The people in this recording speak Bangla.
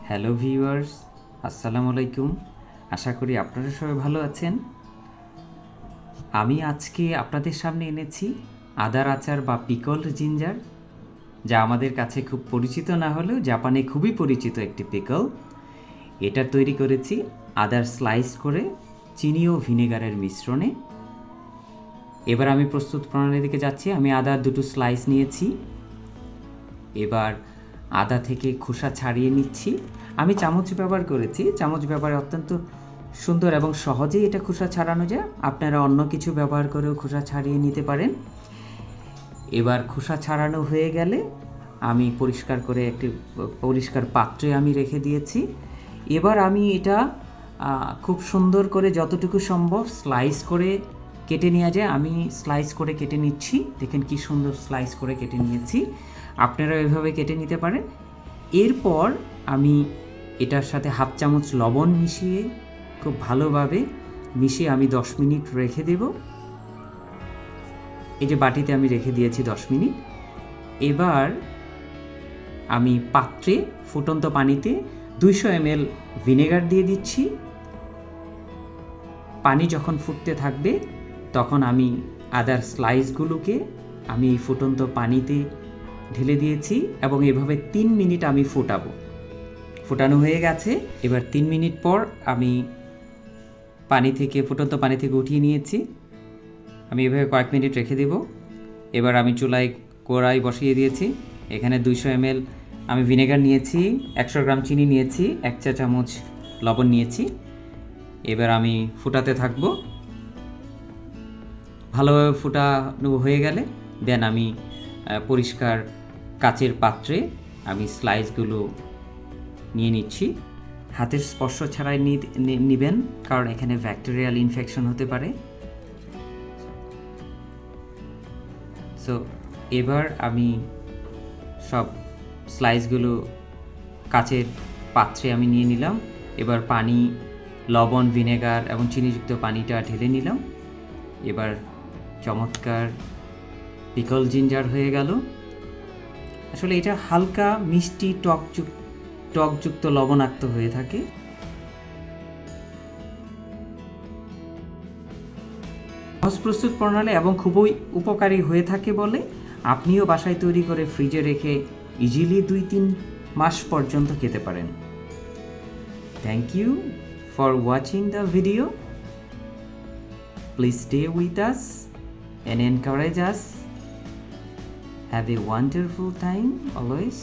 হ্যালো ভিউয়ার্স, আসসালামু আলাইকুম। আশা করি আপনারা সবাই ভালো আছেন। আমি আজকে আপনাদের সামনে এনেছি আদার আচার বা পিকলড জিঞ্জার, যা আমাদের কাছে খুব পরিচিত না হলেও জাপানে খুবই পরিচিত একটি পিকল। এটা তৈরি করেছি আদার স্লাইস করে চিনি ও ভিনেগারের মিশ্রণে। এবার আমি প্রস্তুত প্রণালীর দিকে যাচ্ছি। আমি আদার দুটো স্লাইস নিয়েছি। এবার আদা থেকে খোসা ছাড়িয়ে নিচ্ছি। আমি চামচ ব্যবহার করেছি। চামচ ব্যবহারে অত্যন্ত সুন্দর এবং সহজেই এটা খোসা ছাড়ানো যায়। আপনারা অন্য কিছু ব্যবহার করেও খোসা ছাড়িয়ে নিতে পারেন। এবার খোসা ছাড়ানো হয়ে গেলে আমি পরিষ্কার করে একটি পরিষ্কার পাত্রে আমি রেখে দিয়েছি। এবার আমি এটা খুব সুন্দর করে যতটুকু সম্ভব স্লাইস করে কেটে নেওয়া যায় আমি স্লাইস করে কেটে নিচ্ছি। দেখেন কি সুন্দর স্লাইস করে কেটে নিয়েছি। আপনারা এভাবে কেটে নিতে পারেন। এরপর আমি এটার সাথে হাফ চামচ লবণ মিশিয়ে খুব ভালোভাবে মিশিয়ে আমি 10 মিনিট রেখে দেব। এই যে বাটিতে আমি রেখে দিয়েছি 10 মিনিট। এবার আমি পাত্রে ফুটন্ত পানিতে 200 ml ভিনেগার দিয়ে দিচ্ছি। পানি যখন ফুটতে থাকবে তখন আমি আদার স্লাইসগুলোকে আমি ফুটন্ত পানিতে ঢেলে দিয়েছি এবং এভাবে 3 মিনিট আমি ফোটানো হয়ে গেছে। এবার 3 মিনিট পর আমি ফুটন্ত পানি থেকে উঠিয়ে নিয়েছি। আমি এভাবে কয়েক মিনিট রেখে দেব। এবার আমি চুলায় কড়াই বসিয়ে দিয়েছি। এখানে 200 ml আমি ভিনেগার নিয়েছি, 100 গ্রাম চিনি নিয়েছি, 1 চা চামচ লবণ নিয়েছি। এবার আমি ফুটাতে থাকব। ভালোভাবে ফুটানো হয়ে গেলে দেন আমি পরিষ্কার কাচের পাত্রে আমি স্লাইসগুলো নিয়ে নিচ্ছি। হাতের স্পর্শ ছাড়াই নেবেন, কারণ এখানে ব্যাকটেরিয়াল ইনফেকশন হতে পারে। সো এবার আমি সব স্লাইসগুলো কাচের পাত্রে আমি নিয়ে নিলাম। এবার পানি, লবণ, ভিনেগার এবং চিনিযুক্ত পানিটা ঢেলে নিলাম। এবার চমৎকার পিকল জিঞ্জার হয়ে গেল। আসলে এটা হালকা মিষ্টি টকযুক্ত লবণাক্ত হয়ে থাকে। সহজ প্রস্তুত প্রণালী এবং খুবই উপকারী হয়ে থাকে বলে আপনিও বাসায় তৈরি করে ফ্রিজে রেখে ইজিলি 2-3 মাস পর্যন্ত খেতে পারেন। Thank you for watching the video. Please stay with us and encourage us. Have a wonderful time always.